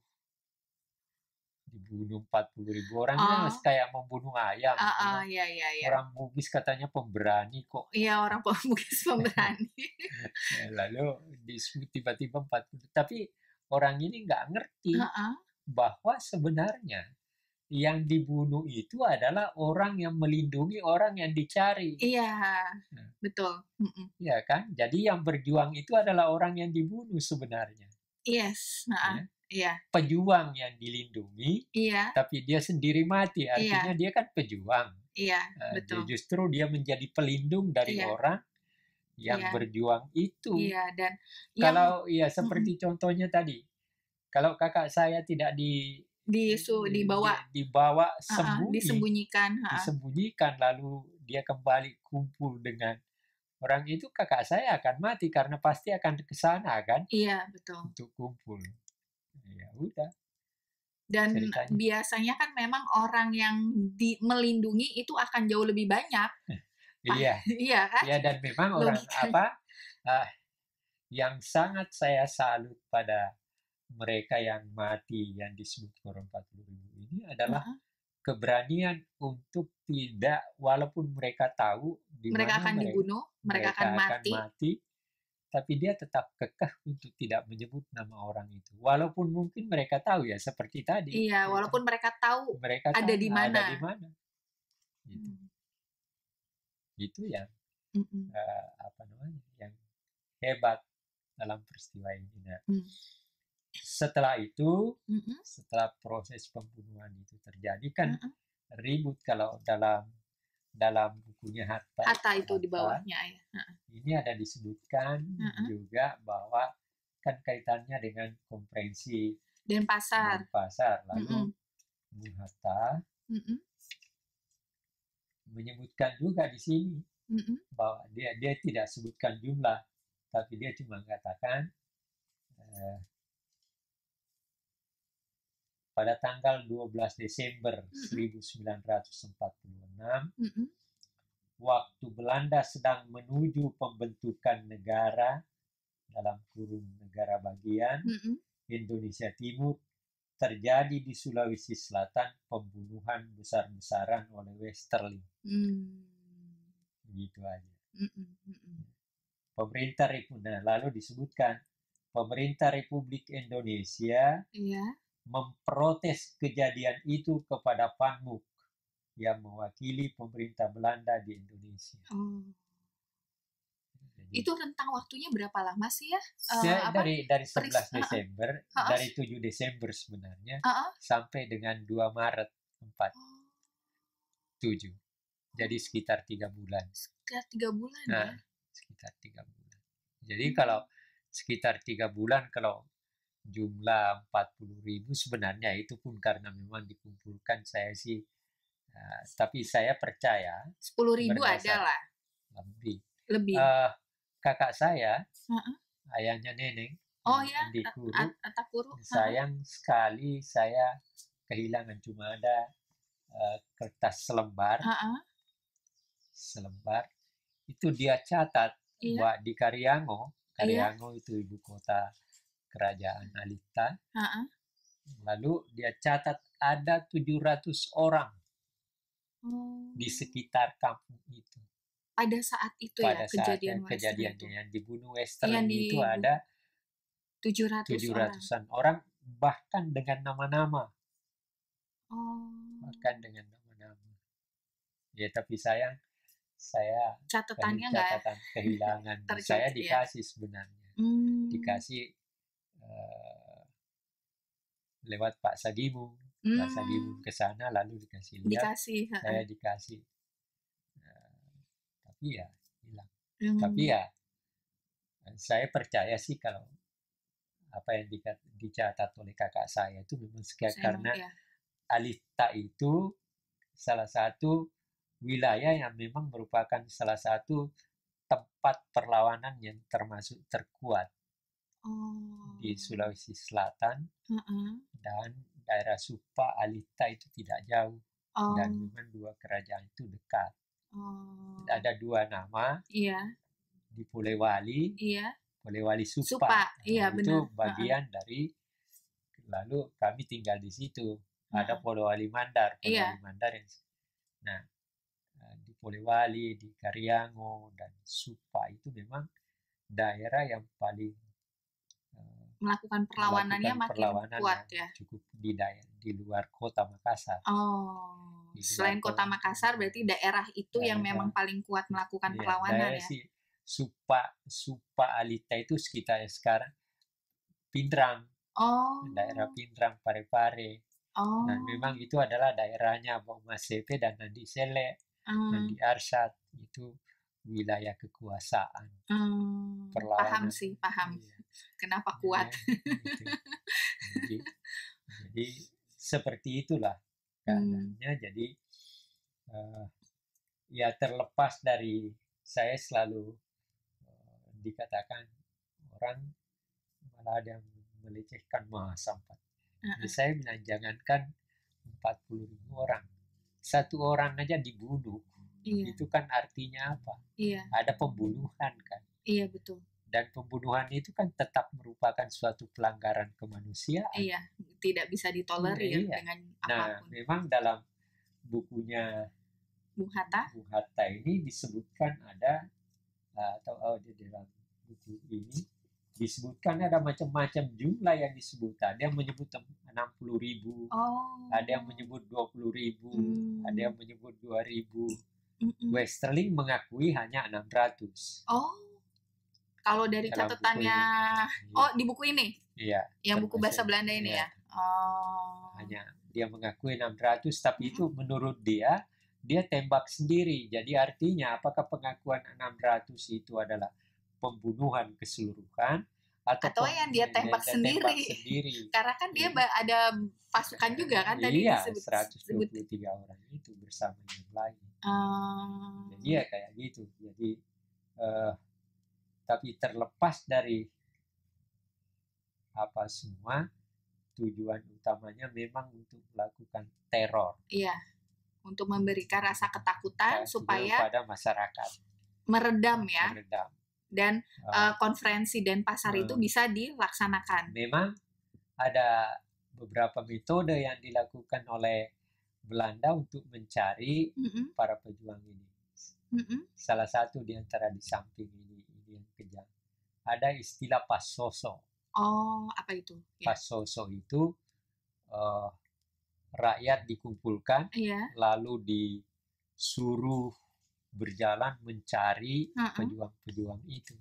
S2: 40.000 orang, itu kan
S1: oh,
S2: kayak membunuh ayam. Memang
S1: ya, ya, ya.
S2: orang Bugis katanya pemberani kok.
S1: Iya, orang Bugis pemberani.
S2: Lalu disebut tiba-tiba 40. Tapi orang ini nggak ngerti
S1: Heeh.
S2: bahwa sebenarnya yang dibunuh itu adalah orang yang melindungi orang yang dicari.
S1: Iya,
S2: Nah,
S1: betul. Mm-mm.
S2: ya kan? Jadi yang berjuang itu adalah orang yang dibunuh sebenarnya.
S1: Yes, heeh.
S2: Ya.
S1: Iya,
S2: Pejuang yang dilindungi,
S1: iya,
S2: tapi dia sendiri mati. Artinya
S1: iya,
S2: dia kan pejuang.
S1: iya, betul.
S2: Justru dia menjadi pelindung dari
S1: Iya,
S2: orang yang
S1: iya,
S2: berjuang itu.
S1: iya. Dan yang
S2: Kalau ya
S1: mm-mm,
S2: seperti contohnya tadi, kalau kakak saya tidak
S1: dibawa,
S2: dibawa
S1: disembunyikan,
S2: disembunyikan, lalu dia kembali kumpul dengan orang itu, kakak saya akan mati karena pasti akan ke sana kan
S1: Iya, betul.
S2: untuk kumpul. Ya udah
S1: Dan
S2: ceritanya.
S1: biasanya kan memang orang yang melindungi itu akan jauh lebih banyak, Pak.
S2: Iya,
S1: Iya kan?
S2: ya, dan memang orang
S1: Logikanya.
S2: ah, yang sangat saya salut pada mereka yang mati yang disebut orang 40.000 ini adalah
S1: Heeh.
S2: keberanian untuk tidak, walaupun mereka tahu di
S1: Mereka
S2: mana
S1: akan dibunuh, mereka akan
S2: mereka akan
S1: mati.
S2: mati, tapi dia tetap kekeh untuk tidak menyebut nama orang itu. Walaupun mungkin mereka tahu ya seperti tadi,
S1: Iya, walaupun mereka tahu
S2: mereka
S1: ada
S2: tahu
S1: di
S2: ada
S1: mana.
S2: di mana. Gitu.
S1: Hmm.
S2: Itu yang
S1: Mm-mm.
S2: apa namanya, yang hebat dalam peristiwa ini. Nah,
S1: Hmm.
S2: setelah itu,
S1: Mm-mm.
S2: setelah proses pembunuhan itu terjadi kan
S1: Mm-mm.
S2: ribut. Kalau dalam dalam bukunya
S1: Hatta itu di
S2: Hatta
S1: bawahnya ya. Heeh.
S2: ini ada disebutkan
S1: Heeh.
S2: juga bahwa kan kaitannya dengan konferensi
S1: Denpasar.
S2: Denpasar. Lalu
S1: Mm-mm.
S2: Bung Hatta
S1: Mm-mm.
S2: menyebutkan juga di sini
S1: Mm-mm.
S2: bahwa dia tidak sebutkan jumlah, tapi dia cuma katakan pada tanggal 12 Desember
S1: Mm-mm.
S2: 1946,
S1: Mm-mm.
S2: waktu Belanda sedang menuju pembentukan negara dalam kurung negara bagian
S1: Mm-mm.
S2: Indonesia Timur, terjadi di Sulawesi Selatan pembunuhan besar-besaran oleh Westerling.
S1: Mm.
S2: Begitu aja.
S1: Mm-mm. Mm-mm.
S2: Pemerintah Republik, lalu disebutkan pemerintah Republik Indonesia
S1: Iya.
S2: memprotes kejadian itu kepada Van Mook yang mewakili pemerintah Belanda di Indonesia.
S1: Oh.
S2: Jadi,
S1: Itu rentang waktunya berapa lama sih ya?
S2: dari 11 Desember,
S1: Heeh.
S2: dari 7 Desember sebenarnya,
S1: Heeh.
S2: sampai dengan 2 Maret 47. Jadi sekitar 3 bulan.
S1: Sekitar 3 bulan
S2: Nah,
S1: ya.
S2: sekitar 3 bulan. Jadi kalau sekitar 3 bulan, kalau jumlah 40.000 sebenarnya itu pun karena memang dikumpulkan, saya sih, tapi saya percaya
S1: 10.000 ada
S2: berdasar
S1: lah.
S2: lebih.
S1: Lebih.
S2: Kakak saya,
S1: Heeh.
S2: ayahnya Neneng,
S1: Oh ya,
S2: di Kuru,
S1: Atakuru.
S2: sayang sekali saya kehilangan, cuma ada kertas selembar, itu dia catat
S1: Iya.
S2: bahwa di Kariango
S1: Iya.
S2: itu ibu kota kerajaan Alita,
S1: Heeh.
S2: lalu dia catat ada 700 orang
S1: Oh.
S2: di sekitar kampung itu.
S1: Pada saat itu
S2: Pada
S1: ya,
S2: saat
S1: kejadian Westerling itu.
S2: yang dibunuh Westerling itu ada 700-an orang, bahkan dengan nama-nama.
S1: Oh.
S2: Bahkan dengan nama-nama. Ya, tapi sayang, saya
S1: Catatannya
S2: catatan kehilangan. Saya dikasih sebenarnya. Dikasih lewat Pak Sagibung. Pak Sagibung ke sana lalu dikasih lihat. Saya dikasih. Tapi ya hilang. Tapi ya saya percaya sih kalau apa yang dicatat oleh kakak saya itu memang karena
S1: ya.
S2: Alita itu salah satu wilayah yang memang merupakan salah satu tempat perlawanan yang termasuk terkuat di Sulawesi Selatan, dan daerah Supa Alita itu tidak jauh, dan memang dua kerajaan itu dekat. Ada dua nama di Polewali, Polewali Supa.
S1: Iya,
S2: itu
S1: benar.
S2: bagian dari, lalu kami tinggal di situ. Ada Polewali Mandar, Polewali Mandar yang, nah di Polewali, di Kariango dan Supa itu memang daerah yang paling
S1: melakukan perlawanannya makin kuat ya.
S2: Cukup di luar kota Makassar.
S1: Selain kota Makassar berarti daerah itu yang memang paling kuat melakukan perlawanan ya.
S2: Supa Alita itu sekitar sekarang Pindrang. Daerah Pindrang, Parepare. Dan memang itu adalah daerahnya Bau Masepe dan Nandi Sele, Nandi Arsyad, itu wilayah kekuasaan.
S1: Paham sih, paham. Kenapa kuat?
S2: Jadi seperti itulah keadaannya. Jadi ya terlepas dari, saya selalu dikatakan orang malah ada yang melecehkan masa 4. Jadi saya bilang jangankan 40.000 orang, satu orang aja dibunuh. Itu kan artinya apa? Ada pembunuhan kan?
S1: Iya, betul.
S2: Dan pembunuhan itu kan tetap merupakan suatu pelanggaran kemanusiaan.
S1: Iya, tidak bisa ditolerir dengan apapun.
S2: Nah, memang dalam bukunya
S1: Bung Hatta
S2: ini disebutkan ada, atau di dalam buku ini disebutkan ada macam-macam jumlah yang disebut. Ada yang menyebut 60.000, ada yang menyebut 20.000, ada yang menyebut 2.000. Westerling mengakui hanya 600.
S1: Kalau dari catatannya, di buku ini?
S2: Iya.
S1: Yang buku bahasa Belanda ini ya?
S2: Hanya dia mengakui 600, tapi itu menurut dia tembak sendiri. Jadi artinya apakah pengakuan 600 itu adalah pembunuhan keseluruhan atau
S1: yang dia tembak sendiri. Karena kan dia ada pasukan juga kan tadi disebut.
S2: 123 orang itu bersama yang lain. Jadi ya kayak gitu. Jadi tapi terlepas dari apa semua, tujuan utamanya memang untuk melakukan teror.
S1: Iya, untuk memberikan rasa ketakutan supaya
S2: pada masyarakat.
S1: Meredam ya.
S2: Meredam.
S1: Dan konferensi Denpasar itu bisa dilaksanakan.
S2: Memang ada beberapa metode yang dilakukan oleh Belanda untuk mencari para pejuang ini. Salah satu di antara di samping ini yang kejam, ada istilah pasoso.
S1: Apa itu?
S2: Pasoso itu rakyat dikumpulkan, lalu disuruh berjalan mencari pejuang-pejuang itu,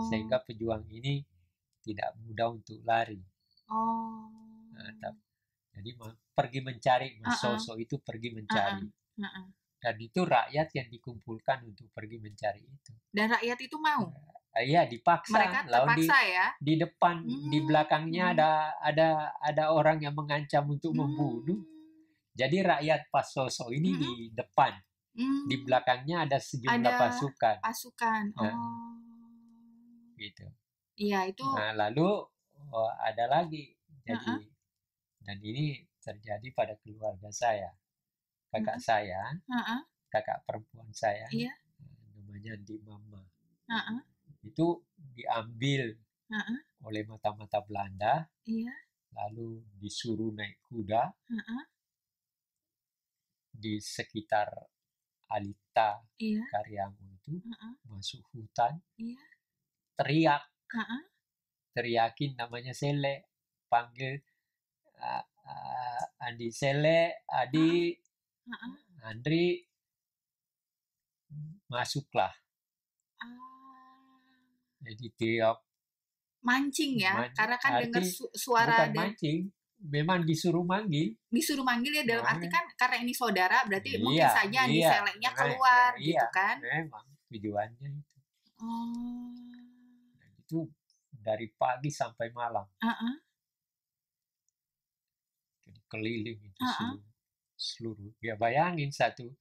S2: sehingga pejuang ini tidak mudah untuk lari. Jadi pergi mencari, masoso itu pergi mencari. Dan itu rakyat yang dikumpulkan untuk pergi mencari itu.
S1: Dan rakyat itu mau?
S2: Iya, dipaksa.
S1: Mereka terpaksa ya?
S2: Di depan, di belakangnya ada orang yang mengancam untuk membunuh. Jadi rakyat Pasoso ini di depan. Di belakangnya ada sejumlah pasukan. Gitu.
S1: Iya, itu.
S2: Nah, lalu ada lagi. Jadi dan ini terjadi pada keluarga saya. Kakak saya, kakak perempuan saya, namanya Di Mama. Itu diambil oleh mata-mata Belanda, lalu disuruh naik kuda di sekitar Alita, Kariango itu, masuk hutan, teriakin namanya Sele, panggil Andi Sele, Adi, Andri, masuklah. Jadi teriak.
S1: Mancing ya, karena kan dengar suara.
S2: Bukan mancing, memang disuruh manggil.
S1: Disuruh manggil ya, dalam arti kan karena ini saudara, berarti mungkin saja Andi Selenya keluar, gitu kan.
S2: Memang tujuannya itu. Dan itu dari pagi sampai malam.
S1: Heeh.
S2: Jadi keliling itu
S1: Heeh.
S2: seluruh. Ya bayangin satu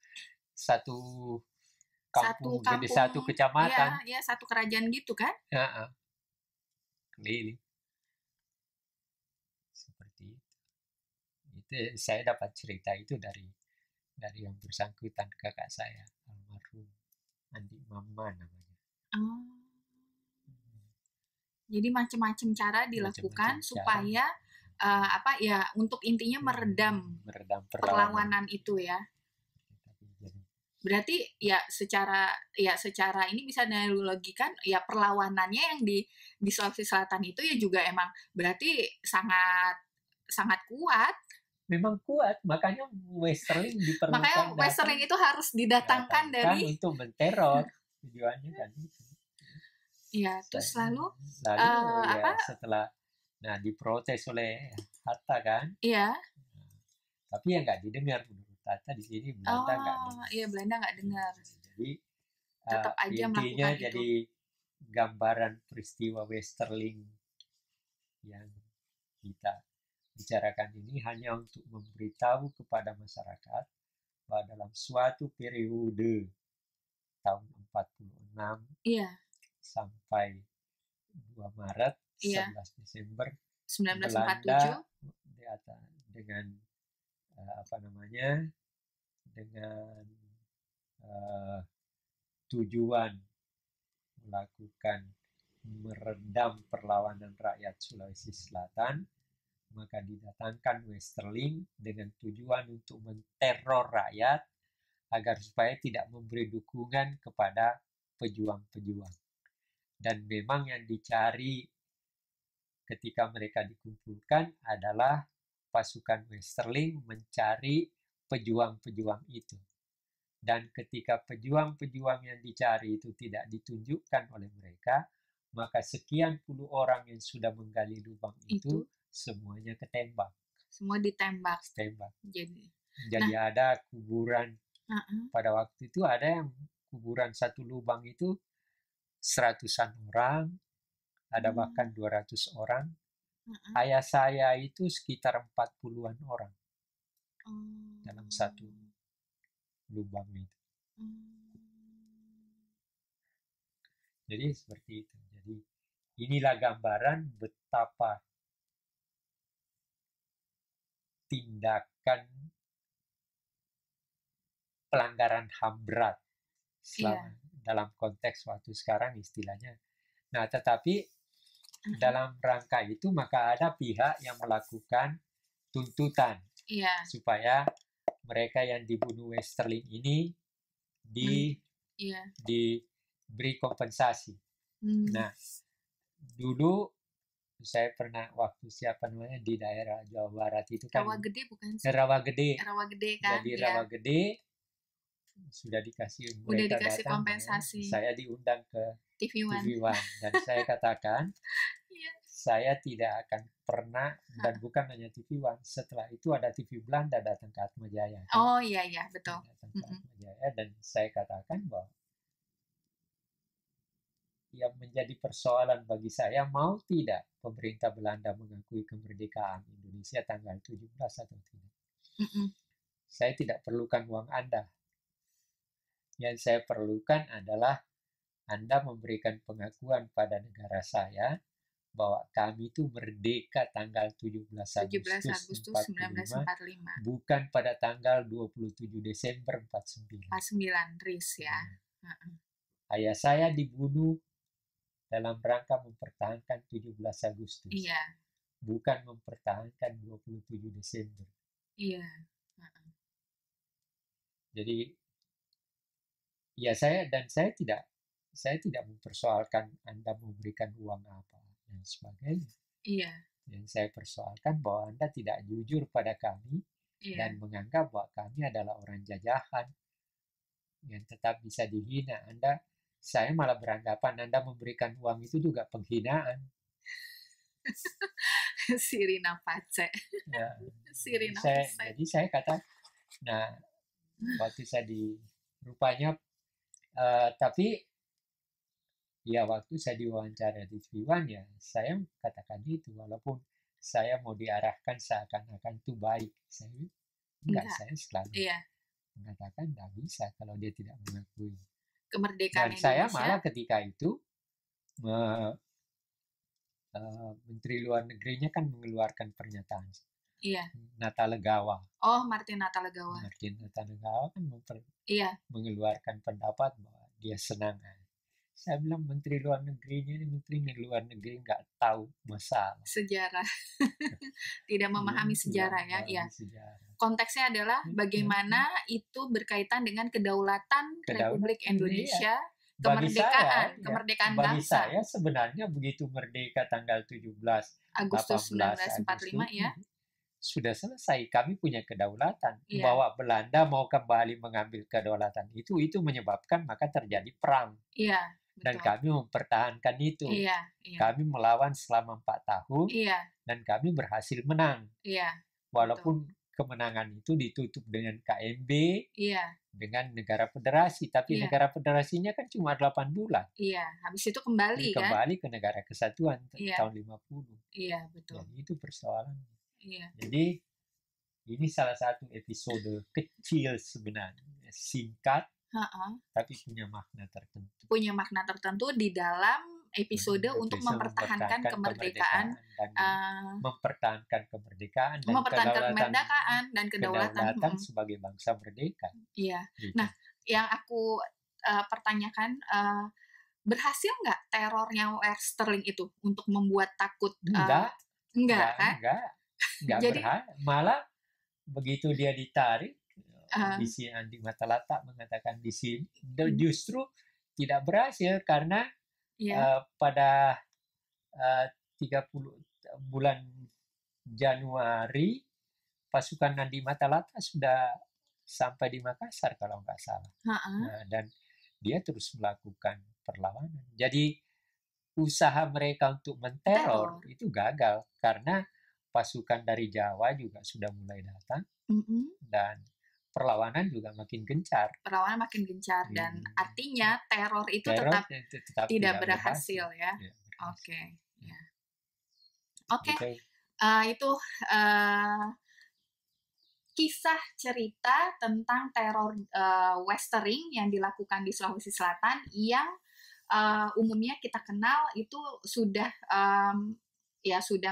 S1: Satu
S2: kampung, jadi
S1: kampung,
S2: satu kecamatan,
S1: ya satu kerajaan gitu kan?
S2: ya, keliling seperti itu. Itu saya dapat cerita itu dari yang bersangkutan, kakak saya almarhum Andi Mama namanya.
S1: Oh. Jadi macam-macam cara dilakukan
S2: Macam-macam
S1: supaya apa ya, untuk intinya meredam
S2: meredam
S1: perlawanan itu ya.
S2: Jadi,
S1: Berarti ya secara ini bisa dilogikan ya perlawanannya yang di Sulawesi Selatan itu ya juga emang berarti sangat sangat kuat.
S2: memang kuat, makanya Westerling diperlukan
S1: Makanya Westerling itu harus didatangkan dari
S2: untuk menteror, tujuannya kan itu.
S1: ya terus lalu
S2: ya
S1: apa?
S2: setelah diprotes oleh Hatta kan.
S1: Iya.
S2: Tapi ya nggak didengar menurut Hatta di sini, Belanda nggak dengar.
S1: Iya, Belanda nggak dengar.
S2: Jadi
S1: Tetap aja
S2: intinya
S1: melakukan
S2: jadi
S1: itu.
S2: gambaran peristiwa Westerling yang kita bicarakan ini hanya untuk memberitahu kepada masyarakat bahwa dalam suatu periode tahun 46
S1: Iya.
S2: sampai 2 Maret,
S1: Iya.
S2: 11 Desember
S1: 1947
S2: Belanda dengan apa namanya, dengan tujuan melakukan meredam perlawanan rakyat Sulawesi Selatan, maka didatangkan Westerling dengan tujuan untuk menteror rakyat agar supaya tidak memberi dukungan kepada pejuang-pejuang. Dan memang yang dicari ketika mereka dikumpulkan adalah pasukan Westerling mencari pejuang-pejuang itu. Dan ketika pejuang-pejuang yang dicari itu tidak ditunjukkan oleh mereka, maka sekian puluh orang yang sudah menggali lubang itu semuanya ketembak.
S1: Semua ditembak.
S2: Jadi ada kuburan, pada waktu itu ada yang kuburan satu lubang itu 100-an orang, ada bahkan 200 orang. Ayah saya itu sekitar 40-an orang dalam satu lubang itu. Jadi seperti itu. Jadi inilah gambaran betapa tindakan pelanggaran HAM berat dalam konteks waktu sekarang istilahnya. Nah, tetapi dalam rangka itu maka ada pihak yang melakukan tuntutan supaya mereka yang dibunuh Westerling ini diberi kompensasi. Nah, dulu saya pernah waktu di daerah Jawa Barat itu kan
S1: Rawagede bukan sih?
S2: Rawagede
S1: kan.
S2: Jadi Rawagede sudah dikasih mereka datang,
S1: kompensasi.
S2: Saya diundang ke
S1: TV One
S2: dan saya katakan saya tidak akan pernah, dan bukan hanya TV One, setelah itu ada TV Belanda datang ke Atma Jaya kan?
S1: Oh iya betul.
S2: Datang ke Atma Jaya, dan saya katakan bahwa yang menjadi persoalan bagi saya, mau tidak pemerintah Belanda mengakui kemerdekaan Indonesia tanggal 17 atau tidak. Saya tidak perlukan uang Anda. Yang saya perlukan adalah Anda memberikan pengakuan pada negara saya bahwa kami itu merdeka tanggal 17 Agustus 1945, bukan pada tanggal 27 Desember 49.
S1: 49 RIS ya.
S2: Ayah saya dibunuh dalam rangka mempertahankan 17 Agustus. Bukan mempertahankan 27 Desember. Jadi ya saya tidak mempersoalkan Anda memberikan uang apa dan sebagainya. Yang saya persoalkan bahwa Anda tidak jujur pada kami dan menganggap bahwa kami adalah orang jajahan yang tetap bisa dihina. Saya malah beranggapan Anda memberikan uang itu juga penghinaan.
S1: Sirina Pace.
S2: Jadi saya kata, waktu saya rupanya, tapi Ya waktu saya diwawancara di TV One ya saya katakan itu walaupun saya mau diarahkan seakan-akan itu baik. Enggak,
S1: Enggak.
S2: saya selalu
S1: Iya.
S2: mengatakan tidak bisa kalau dia tidak mengakui.
S1: Kemerdekaan
S2: Dan saya
S1: Indonesia.
S2: malah ketika itu Menteri Luar Negerinya kan mengeluarkan pernyataan.
S1: Iya.
S2: Natalegawa.
S1: Oh, Martin Natalegawa.
S2: Martin Natalegawa kan
S1: Iya.
S2: mengeluarkan pendapat bahwa dia senang. Saya bilang Menteri Luar Negerinya ini Menteri Luar Negeri nggak tahu masalah.
S1: Sejarah. Tidak memahami sejarah ya. Iya.
S2: Sejarah.
S1: Konteksnya adalah bagaimana itu berkaitan dengan kedaulatan Republik Indonesia, kemerdekaan, kemerdekaan
S2: bagi
S1: bangsa.
S2: saya sebenarnya begitu merdeka tanggal 17
S1: Agustus 1945 ya.
S2: Sudah selesai, kami punya kedaulatan.
S1: Iya.
S2: Bahwa Belanda mau kembali mengambil kedaulatan itu menyebabkan maka terjadi perang.
S1: Iya, betul.
S2: Dan kami mempertahankan itu.
S1: Iya, iya.
S2: Kami melawan selama 4 tahun.
S1: Iya.
S2: Dan kami berhasil menang.
S1: Iya.
S2: Walaupun kemenangan itu ditutup dengan KMB,
S1: iya,
S2: dengan negara federasi, tapi
S1: iya,
S2: negara federasinya kan cuma 8 bulan.
S1: Iya, habis itu kembali kan?
S2: Kembali ke negara kesatuan
S1: iya,
S2: tahun 50.
S1: Iya, betul.
S2: Jadi itu persoalan.
S1: Iya.
S2: Jadi ini salah satu episode kecil sebenarnya, singkat, tapi punya makna tertentu.
S1: Punya makna tertentu di dalam episode untuk mempertahankan kemerdekaan,
S2: mempertahankan kemerdekaan dan kedaulatan sebagai bangsa merdeka.
S1: Iya. Gitu. Nah, yang aku pertanyakan, berhasil nggak terornya Westerling itu untuk membuat takut?
S2: Enggak kan? Enggak
S1: Jadi,
S2: malah begitu dia ditarik, di sini Andi Matalata mengatakan di sini, justru tidak berhasil karena pada 30 bulan Januari pasukan Andi Matalata sudah sampai di Makassar kalau nggak salah. Nah, dan dia terus melakukan perlawanan. Jadi usaha mereka untuk menteror itu gagal karena pasukan dari Jawa juga sudah mulai datang dan perlawanan juga makin gencar.
S1: Perlawanan makin gencar dan artinya teror itu tetap tidak berhasil ya. Oke. Ya. Oke. Itu kisah cerita tentang teror Westering yang dilakukan di Sulawesi Selatan yang umumnya kita kenal itu sudah sudah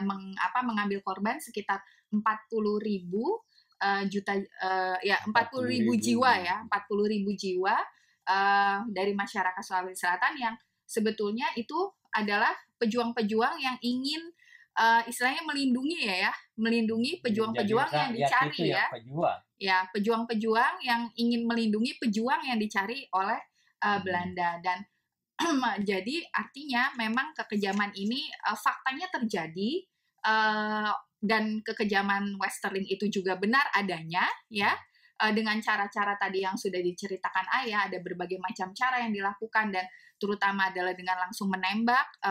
S1: mengambil korban sekitar 40.000 jiwa ya, 40.000 jiwa dari masyarakat Sulawesi Selatan yang sebetulnya itu adalah pejuang-pejuang yang ingin istilahnya melindungi pejuang-pejuang yang dicari ya. Ya, pejuang-pejuang yang ingin melindungi pejuang yang dicari oleh Belanda dan jadi artinya memang kekejaman ini faktanya terjadi dan kekejaman Westerling itu juga benar adanya ya dengan cara-cara tadi yang sudah diceritakan Ayah, ada berbagai macam cara yang dilakukan dan terutama adalah dengan langsung menembak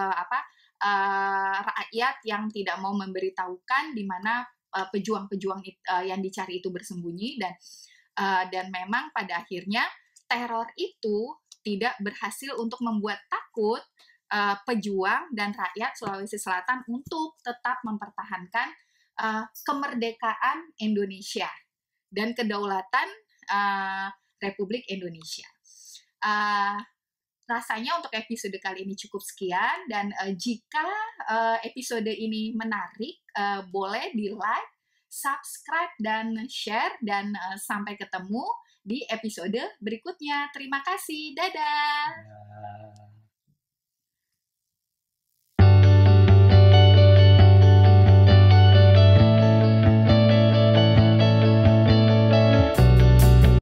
S1: rakyat yang tidak mau memberitahukan di mana pejuang-pejuang yang dicari itu bersembunyi dan memang pada akhirnya teror itu tidak berhasil untuk membuat takut pejuang dan rakyat Sulawesi Selatan untuk tetap mempertahankan kemerdekaan Indonesia dan kedaulatan Republik Indonesia. Rasanya untuk episode kali ini cukup sekian dan jika episode ini menarik, boleh di-like, subscribe, dan share dan sampai ketemu di episode berikutnya. Terima kasih. Dadah.